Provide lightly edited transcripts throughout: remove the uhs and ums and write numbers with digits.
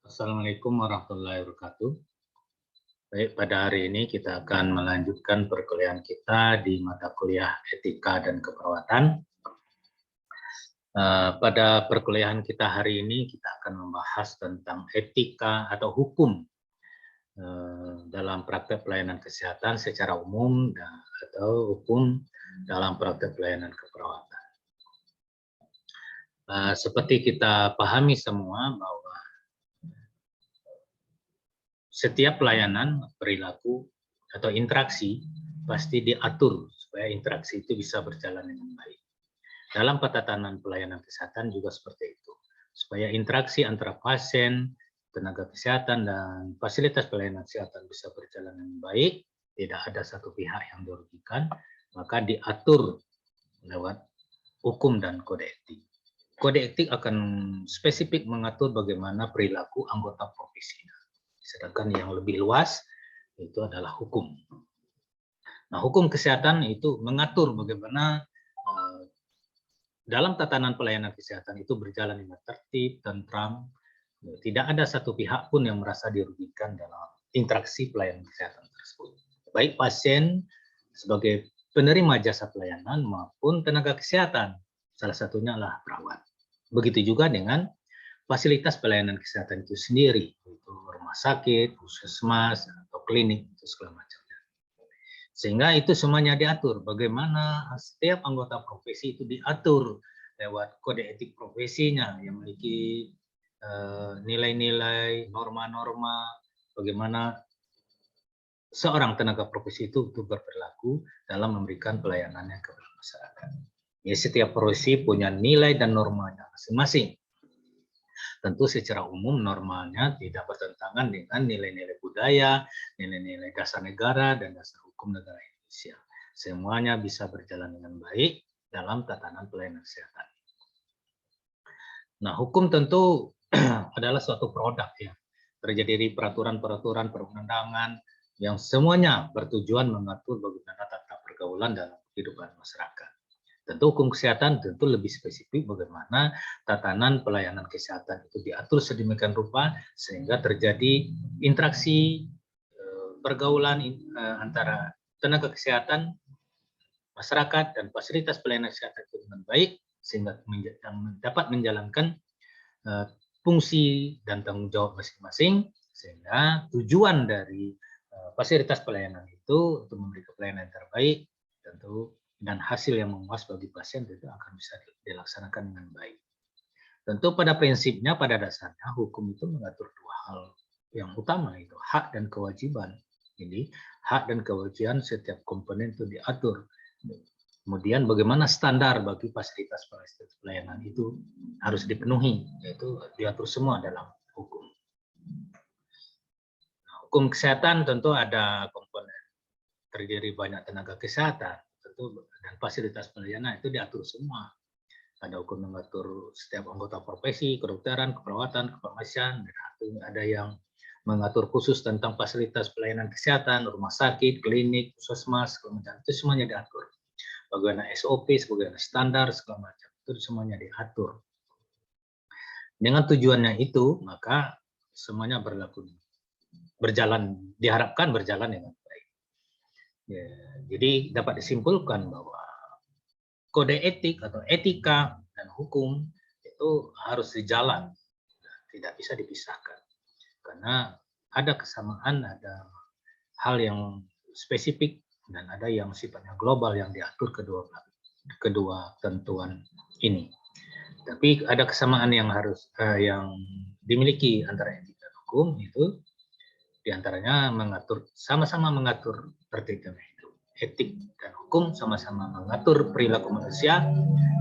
Assalamualaikum warahmatullahi wabarakatuh. Baik, pada hari ini kita akan melanjutkan perkuliahan kita di mata kuliah Etika dan Keperawatan. Pada perkuliahan kita hari ini kita akan membahas tentang etika atau hukum dalam praktek pelayanan kesehatan secara umum atau hukum dalam praktek pelayanan keperawatan. Seperti kita pahami semua bahwa setiap pelayanan, perilaku, atau interaksi pasti diatur supaya interaksi itu bisa berjalan dengan baik. Dalam tatanan pelayanan kesehatan juga seperti itu. Supaya interaksi antara pasien, tenaga kesehatan, dan fasilitas pelayanan kesehatan bisa berjalan dengan baik, tidak ada satu pihak yang dirugikan, maka diatur lewat hukum dan kode etik. Kode etik akan spesifik mengatur bagaimana perilaku anggota profesi. Sedangkan yang lebih luas itu adalah hukum. Nah, hukum kesehatan itu mengatur bagaimana dalam tatanan pelayanan kesehatan itu berjalan dengan tertib, tentram, tidak ada satu pihak pun yang merasa dirugikan dalam interaksi pelayanan kesehatan tersebut. Baik pasien sebagai penerima jasa pelayanan maupun tenaga kesehatan, salah satunya adalah perawat. Begitu juga dengan fasilitas pelayanan kesehatan itu sendiri, yaitu rumah sakit, puskesmas, atau klinik, itu segala macamnya. Sehingga itu semuanya diatur, bagaimana setiap anggota profesi itu diatur lewat kode etik profesinya yang memiliki nilai-nilai, norma-norma, bagaimana seorang tenaga profesi itu berperilaku dalam memberikan pelayanannya kepada masyarakat. Ya, setiap profesi punya nilai dan normanya masing-masing. Tentu secara umum normalnya tidak bertentangan dengan nilai-nilai budaya, nilai-nilai dasar negara, dan dasar hukum negara Indonesia. Semuanya bisa berjalan dengan baik dalam tatanan pelayanan kesehatan. Nah, hukum tentu adalah suatu produk ya. Terjadi dari peraturan-peraturan perundangan yang semuanya bertujuan mengatur bagaimana tata pergaulan dalam kehidupan masyarakat. Tentu hukum kesehatan tentu lebih spesifik bagaimana tatanan pelayanan kesehatan itu diatur sedemikian rupa sehingga terjadi interaksi pergaulan antara tenaga kesehatan, masyarakat, dan fasilitas pelayanan kesehatan itu dengan baik sehingga dapat menjalankan fungsi dan tanggung jawab masing-masing sehingga tujuan dari fasilitas pelayanan itu untuk memberikan pelayanan yang terbaik tentu dan hasil yang memuas bagi pasien itu akan bisa dilaksanakan dengan baik. Tentu pada prinsipnya, pada dasarnya hukum itu mengatur dua hal yang utama, itu hak dan kewajiban. Jadi hak dan kewajiban setiap komponen itu diatur. Kemudian bagaimana standar bagi fasilitas pelayanan itu harus dipenuhi, yaitu diatur semua dalam hukum. Hukum kesehatan tentu ada komponen terdiri banyak tenaga kesehatan, dan fasilitas pelayanan itu diatur semua. Ada hukum mengatur setiap anggota profesi, kedokteran, keperawatan, kefarmasian, dan ada yang mengatur khusus tentang fasilitas pelayanan kesehatan, rumah sakit, klinik, puskesmas, kemudian itu semuanya diatur. Bagaimana SOP, bagaimana standar, segala macam itu semuanya diatur. Dengan tujuannya itu, maka semuanya diharapkan berjalan dengan baik. Ya, jadi dapat disimpulkan bahwa kode etik atau etika dan hukum itu harus sejalan, tidak bisa dipisahkan. Karena ada kesamaan, ada hal yang spesifik dan ada yang sifatnya global yang diatur kedua tentuan ini. Tapi ada kesamaan yang yang dimiliki antara etika dan hukum itu diantaranya sama-sama mengatur tertibnya hidup. Etik dan hukum sama-sama mengatur perilaku manusia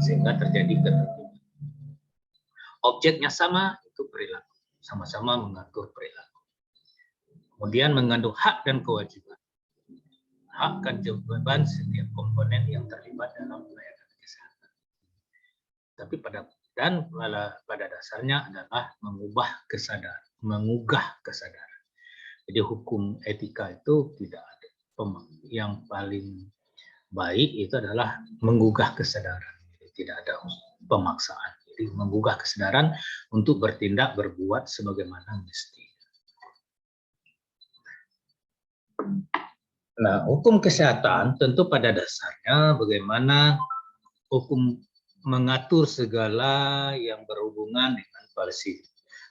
sehingga terjadi ketertiban. Objeknya sama, itu perilaku. Sama-sama mengatur perilaku. Kemudian mengandung hak dan kewajiban. Hak dan kewajiban setiap komponen yang terlibat dalam pelayanan kesehatan. Tapi pada dasarnya adalah mengubah kesadaran. Jadi hukum etika itu tidak ada. Yang paling baik itu adalah menggugah kesadaran. Jadi tidak ada pemaksaan. Jadi menggugah kesadaran untuk bertindak, berbuat sebagaimana mesti. Nah, hukum kesehatan tentu pada dasarnya bagaimana hukum mengatur segala yang berhubungan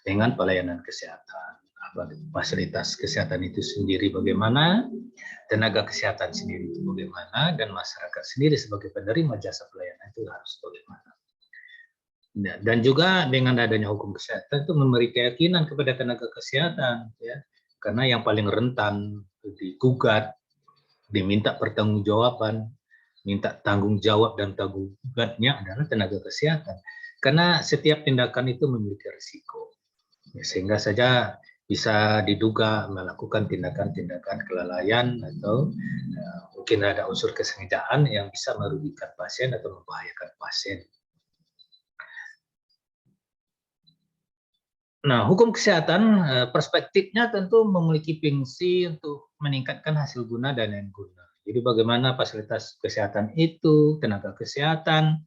dengan pelayanan kesehatan. Fasilitas kesehatan itu sendiri bagaimana, tenaga kesehatan sendiri itu bagaimana, dan masyarakat sendiri sebagai penerima jasa pelayanan itu harus bagaimana. Dan juga dengan adanya hukum kesehatan itu memberi keyakinan kepada tenaga kesehatan, ya, karena yang paling rentan digugat, diminta pertanggungjawaban, minta tanggung jawab dan tanggungannya adalah tenaga kesehatan. Karena setiap tindakan itu memiliki risiko. Sehingga saja bisa diduga melakukan tindakan-tindakan kelalaian atau mungkin ada unsur kesengajaan yang bisa merugikan pasien atau membahayakan pasien. Nah, hukum kesehatan perspektifnya tentu memiliki fungsi untuk meningkatkan hasil guna dan yang guna. Jadi bagaimana fasilitas kesehatan itu, tenaga kesehatan,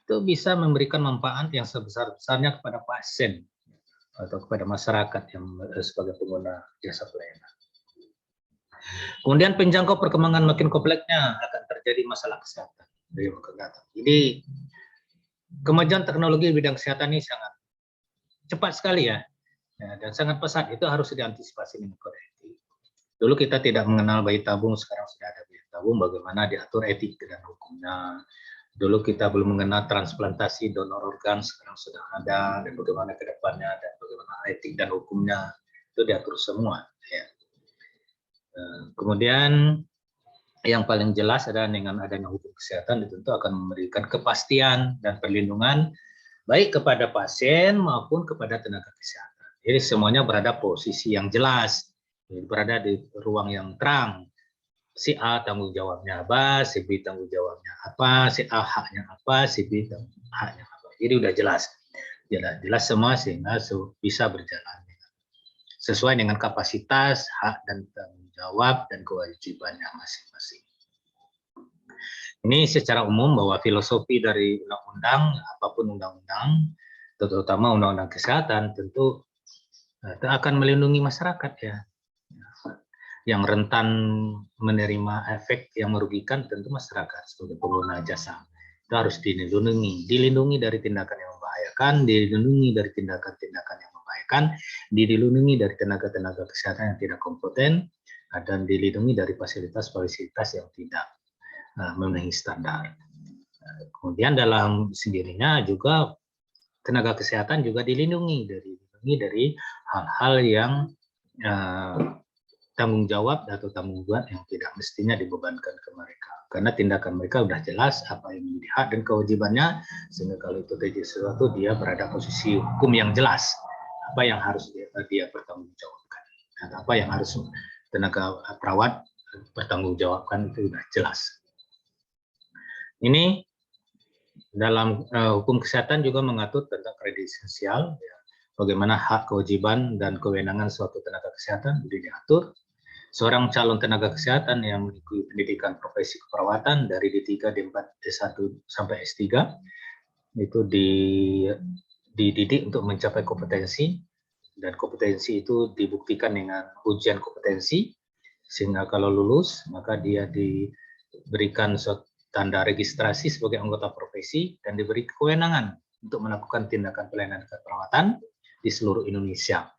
itu bisa memberikan manfaat yang sebesar-besarnya kepada pasien atau kepada masyarakat yang sebagai pengguna jasa pelayanan. Kemudian penjangkau perkembangan makin kompleksnya akan terjadi masalah kesehatan. Jadi kemajuan teknologi di bidang kesehatan ini sangat cepat sekali ya, dan sangat pesat, itu harus diantisipasi dengan kode etik. Dulu kita tidak mengenal bayi tabung, sekarang sudah ada bayi tabung, bagaimana diatur etik dan hukumnya. Dulu kita belum mengenal transplantasi donor organ, sekarang sudah ada, dan bagaimana ke depannya, dan bagaimana etik dan hukumnya, itu diatur semua. Ya. Kemudian yang paling jelas adalah dengan adanya hukum kesehatan, tentu akan memberikan kepastian dan perlindungan baik kepada pasien maupun kepada tenaga kesehatan. Jadi semuanya berada posisi yang jelas, berada di ruang yang terang. Si A tanggung jawabnya apa, si B tanggung jawabnya apa, si A haknya apa, si B haknya apa. Jadi udah jelas, jelas semua sehingga bisa berjalan sesuai dengan kapasitas, hak dan tanggung jawab dan kewajibannya masing-masing. Ini secara umum bahwa filosofi dari undang-undang, apapun undang-undang, terutama undang-undang kesehatan, tentu akan melindungi masyarakat ya. Yang rentan menerima efek yang merugikan tentu masyarakat sebagai pengguna jasa. Itu harus dilindungi dari tindakan yang membahayakan, dilindungi dari tindakan-tindakan yang membahayakan, dilindungi dari tenaga-tenaga kesehatan yang tidak kompeten, dan dilindungi dari fasilitas-fasilitas yang tidak memenuhi standar. Kemudian dalam sendirinya juga tenaga kesehatan juga dilindungi dari hal-hal yang tanggung jawab atau tanggung jawab yang tidak mestinya dibebankan ke mereka. Karena tindakan mereka sudah jelas apa yang menjadi hak dan kewajibannya, sehingga kalau itu terjadi sesuatu dia berada posisi hukum yang jelas, apa yang harus dia pertanggungjawabkan, dan apa yang harus tenaga perawat pertanggungjawabkan itu sudah jelas. Ini dalam hukum kesehatan juga mengatur tentang kredensial, ya, bagaimana hak, kewajiban, dan kewenangan suatu tenaga kesehatan diatur. Seorang calon tenaga kesehatan yang mengikuti pendidikan profesi keperawatan dari D3, D4, D1 sampai S3 itu dididik untuk mencapai kompetensi, dan kompetensi itu dibuktikan dengan ujian kompetensi, sehingga kalau lulus maka dia diberikan suatu tanda registrasi sebagai anggota profesi dan diberi kewenangan untuk melakukan tindakan pelayanan keperawatan di seluruh Indonesia.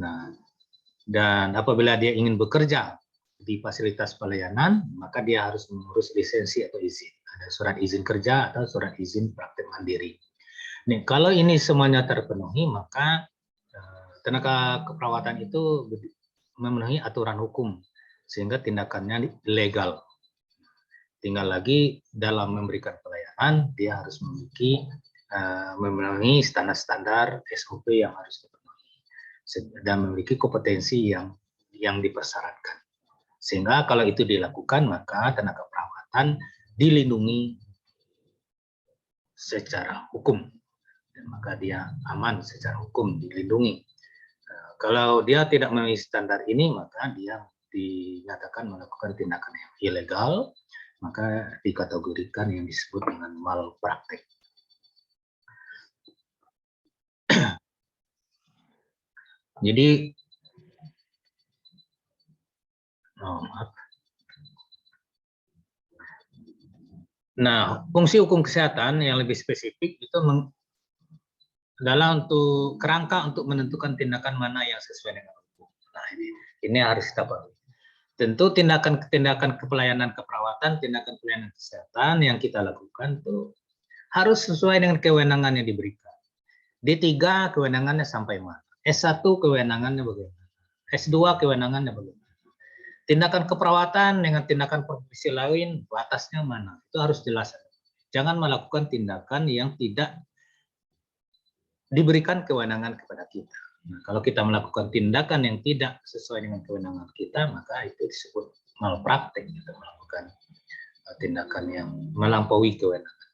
Nah, dan apabila dia ingin bekerja di fasilitas pelayanan, maka dia harus mengurus lisensi atau izin. Ada surat izin kerja atau surat izin praktek mandiri. Nih, kalau ini semuanya terpenuhi, maka tenaga keperawatan itu memenuhi aturan hukum, sehingga tindakannya legal. Tinggal lagi dalam memberikan pelayanan, dia harus memenuhi standar-standar SOP yang harus dipenuhi dan memiliki kompetensi yang dipersyaratkan. Sehingga kalau itu dilakukan, maka tenaga perawatan dilindungi secara hukum, dan maka dia aman secara hukum, dilindungi. Kalau dia tidak memenuhi standar ini, maka dia dinyatakan melakukan tindakan yang ilegal, maka dikategorikan yang disebut dengan malpraktek. Jadi, maaf. Nah, fungsi hukum kesehatan yang lebih spesifik itu adalah untuk kerangka untuk menentukan tindakan mana yang sesuai dengan hukum. Nah, ini harus kita pahami. Tentu tindakan pelayanan keperawatan, tindakan pelayanan kesehatan yang kita lakukan itu harus sesuai dengan kewenangan yang diberikan. D3 kewenangannya sampai mana? S1 kewenangannya bagaimana? S2 kewenangannya bagaimana? Tindakan keperawatan dengan tindakan profesi lain batasnya mana? Itu harus jelas. Jangan melakukan tindakan yang tidak diberikan kewenangan kepada kita. Nah, kalau kita melakukan tindakan yang tidak sesuai dengan kewenangan kita, maka itu disebut malpraktek, kita melakukan tindakan yang melampaui kewenangan.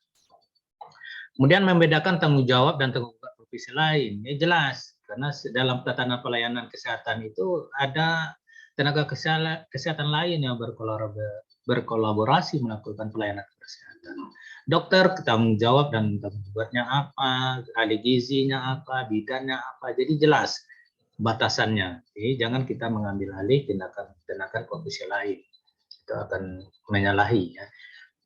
Kemudian membedakan tanggung jawab dan tanggung jawab profesi lain. Ya jelas, karena dalam tatanan pelayanan kesehatan itu ada tenaga kesehatan lain yang berkolaborasi melakukan pelayanan kesehatan. Dokter tanggung jawab dan tanggung jawabnya apa, ahli gizinya apa, bidannya apa, jadi jelas batasannya. Jadi jangan kita mengambil alih tindakan profesi lain, itu akan menyalahi ya,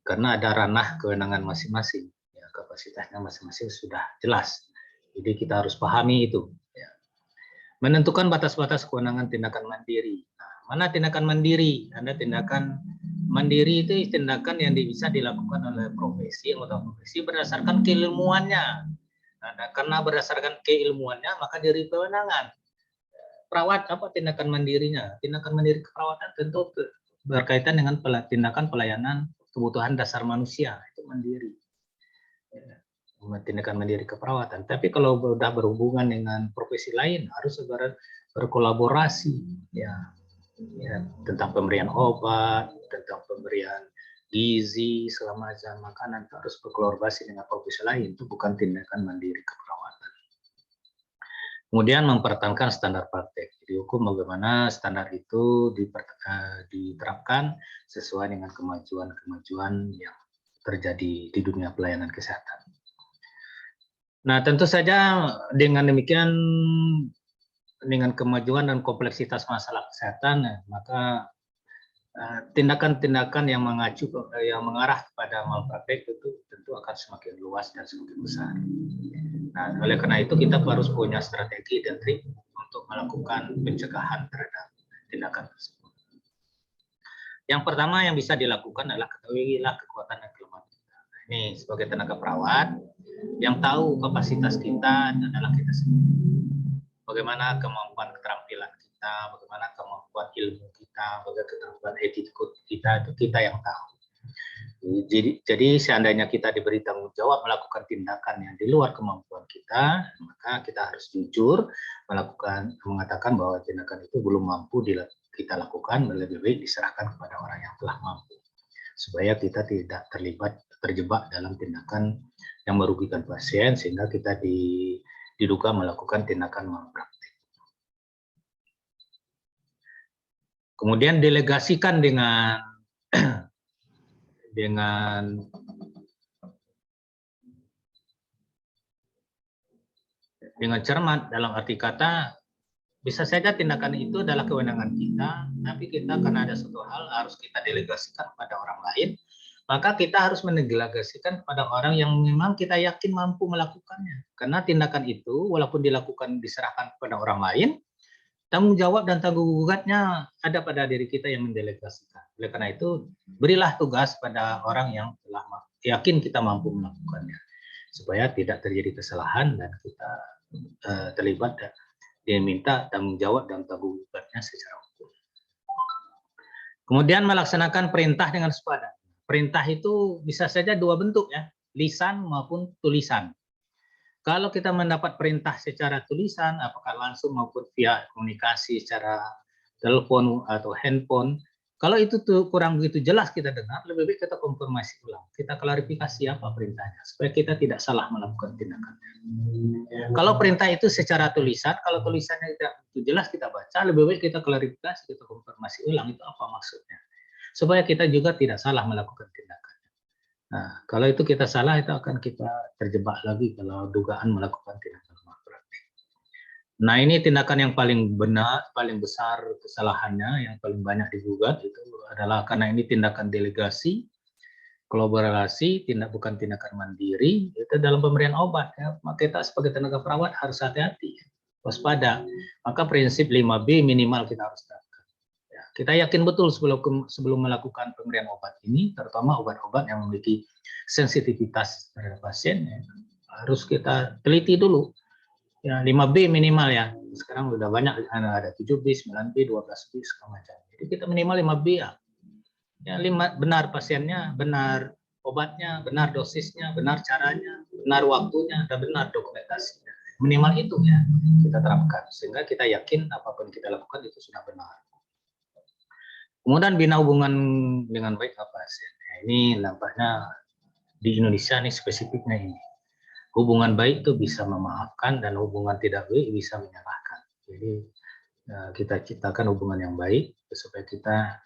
karena ada ranah kewenangan masing-masing, ya, kapasitasnya masing-masing sudah jelas. Jadi kita harus pahami itu. Ya. Menentukan batas-batas kewenangan tindakan mandiri. Mana tindakan mandiri? Ada tindakan mandiri itu tindakan yang bisa dilakukan oleh profesi atau profesi berdasarkan keilmuannya. Nah, karena berdasarkan keilmuannya maka diberi kewenangan. Perawat apa tindakan mandirinya? Tindakan mandiri keperawatan tentu berkaitan dengan tindakan pelayanan kebutuhan dasar manusia, itu mandiri. Tindakan mandiri keperawatan. Tapi kalau sudah berhubungan dengan profesi lain harus berkolaborasi, ya tentang pemberian obat, tentang pemberian gizi, segala macam makanan harus berkolaborasi dengan profesi lain, itu bukan tindakan mandiri keperawatan. Kemudian mempertahankan standar praktek. Jadi hukum bagaimana standar itu diterapkan sesuai dengan kemajuan-kemajuan yang terjadi di dunia pelayanan kesehatan. Nah, tentu saja dengan demikian, dengan kemajuan dan kompleksitas masalah kesehatan, maka tindakan-tindakan yang mengarah kepada malpraktek itu tentu akan semakin luas dan semakin besar. Nah, oleh karena itu kita harus punya strategi dan trik untuk melakukan pencegahan terhadap tindakan tersebut. Yang pertama yang bisa dilakukan adalah ketahuilah kekuatan dan kelemahan kita. Ini sebagai tenaga perawat, yang tahu kapasitas kita adalah kita sendiri. Bagaimana kemampuan keterampilan kita, bagaimana kemampuan ilmu kita, bagaimana keterampilan attitude kita, itu kita yang tahu. Jadi seandainya kita diberi tanggung jawab melakukan tindakan yang di luar kemampuan kita, maka kita harus jujur mengatakan bahwa tindakan itu belum mampu kita lakukan, lebih baik diserahkan kepada orang yang telah mampu, supaya kita tidak terjebak dalam tindakan yang merugikan pasien sehingga kita diduga melakukan tindakan malpraktik. Kemudian delegasikan dengan cermat, dalam arti kata bisa saja tindakan itu adalah kewenangan kita, tapi kita karena ada suatu hal harus kita delegasikan kepada orang lain, maka kita harus mendelegasikan kepada orang yang memang kita yakin mampu melakukannya. Karena tindakan itu walaupun diserahkan kepada orang lain, tanggung jawab dan tanggung jawabnya ada pada diri kita yang mendelegasikan. Oleh karena itu, berilah tugas pada orang yang telah yakin kita mampu melakukannya, supaya tidak terjadi kesalahan dan kita terlibat dan diminta tanggung jawab dan tanggung jawabnya secara hukum. Kemudian melaksanakan perintah dengan sepadan. Perintah itu bisa saja dua bentuk ya, lisan maupun tulisan. Kalau kita mendapat perintah secara tulisan, apakah langsung maupun via komunikasi secara telepon atau handphone, kalau itu kurang begitu jelas kita dengar, lebih baik kita konfirmasi ulang, kita klarifikasi apa perintahnya, supaya kita tidak salah melakukan tindakannya. Kalau perintah itu secara tulisan, kalau tulisannya tidak begitu jelas kita baca, lebih baik kita klarifikasi, kita konfirmasi ulang itu apa maksudnya, supaya kita juga tidak salah melakukan tindakan. Nah, kalau itu kita salah, itu akan kita terjebak lagi kalau dugaan melakukan tindakan malpraktik. Nah, ini tindakan yang paling benar, paling besar kesalahannya, yang paling banyak digugat itu adalah karena ini tindakan delegasi, kolaborasi, bukan tindakan mandiri, itu dalam pemberian obat. Ya. Maka kita sebagai tenaga perawat harus hati-hati, waspada. Maka prinsip 5B minimal kita harus terapkan. Ya, kita yakin betul sebelum melakukan pemberian obat ini, terutama obat-obat yang memiliki sensitivitas terhadap pasien, ya, harus kita teliti dulu. Ya, 5B minimal ya. Sekarang udah banyak, ada 7B, 9B, 12B, segala macam. Jadi kita minimal 5B ya. Ya, benar pasiennya, benar obatnya, benar dosisnya, benar caranya, benar waktunya, dan benar dokumentasinya. Minimal itu ya kita terapkan. Sehingga kita yakin apapun kita lakukan itu sudah benar. Kemudian bina hubungan dengan baik dengan pasien. Nah, ini nampaknya di Indonesia nih spesifiknya ini. Hubungan baik itu bisa memaafkan dan hubungan tidak baik bisa menyalahkan. Jadi kita ciptakan hubungan yang baik supaya kita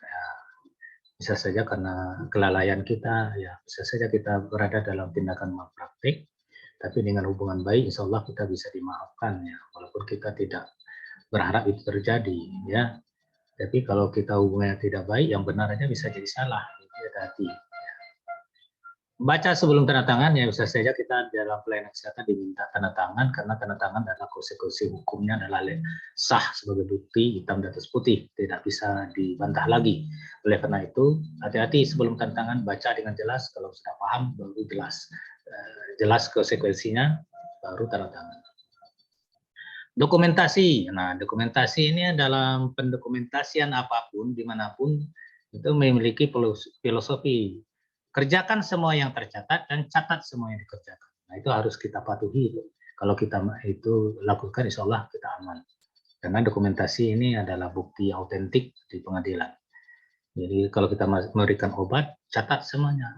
bisa saja karena kelalaian kita, ya bisa saja kita berada dalam tindakan malpraktik, tapi dengan hubungan baik, insya Allah kita bisa dimaafkan ya, walaupun kita tidak berharap itu terjadi ya. Tapi kalau kita hubungannya tidak baik, yang benar aja bisa jadi salah. Jadi hati-hati. Baca sebelum tanda tangan ya bisa saja kita dalam pelayanan kesehatan diminta tanda tangan karena tanda tangan adalah konsekuensi hukumnya adalah sah sebagai bukti hitam di atas putih, tidak bisa dibantah lagi. Oleh karena itu hati-hati sebelum tanda tangan, baca dengan jelas, kalau sudah paham baru jelas konsekuensinya baru tanda tangan. Dokumentasi. Nah, dokumentasi ini dalam pendokumentasian apapun dimanapun itu memiliki filosofi. Kerjakan semua yang tercatat dan catat semua yang dikerjakan. Nah, itu harus kita patuhi. Kalau kita itu lakukan, insya Allah kita aman. Karena dokumentasi ini adalah bukti autentik di pengadilan. Jadi kalau kita memberikan obat, catat semuanya.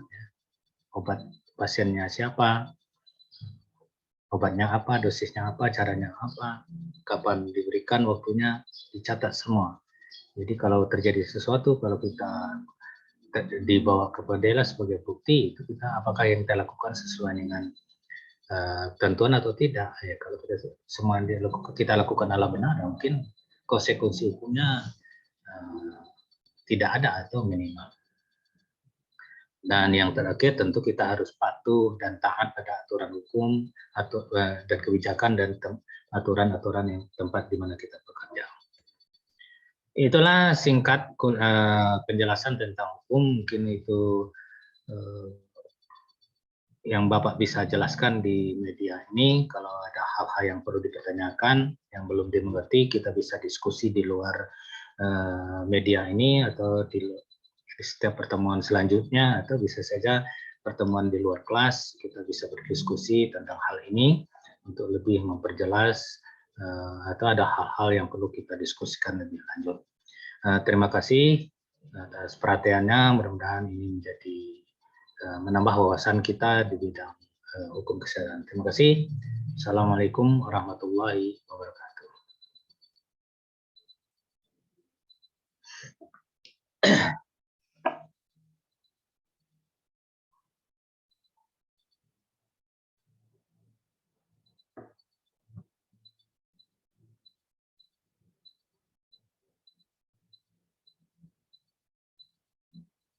Obat pasiennya siapa, obatnya apa, dosisnya apa, caranya apa, kapan diberikan, waktunya, dicatat semua. Jadi kalau terjadi sesuatu, kalau kita dibawa ke pengadilan sebagai bukti, itu kita apakah yang kita lakukan sesuai dengan tentuan atau tidak. Ya, kalau semua yang kita lakukan adalah benar, mungkin konsekuensi hukumnya tidak ada atau minimal. Dan yang terakhir tentu kita harus patuh dan taat pada aturan hukum dan kebijakan dan aturan-aturan yang tempat di mana kita bekerja. Itulah singkat penjelasan tentang hukum. Mungkin itu yang Bapak bisa jelaskan di media ini. Kalau ada hal-hal yang perlu dipertanyakan, yang belum dimengerti, kita bisa diskusi di luar media ini atau di setiap pertemuan selanjutnya, atau bisa saja pertemuan di luar kelas, kita bisa berdiskusi tentang hal ini untuk lebih memperjelas atau ada hal-hal yang perlu kita diskusikan lebih lanjut. Terima kasih atas perhatiannya, mudah-mudahan ini menjadi menambah wawasan kita di bidang hukum kesehatan. Terima kasih. Assalamualaikum warahmatullahi wabarakatuh.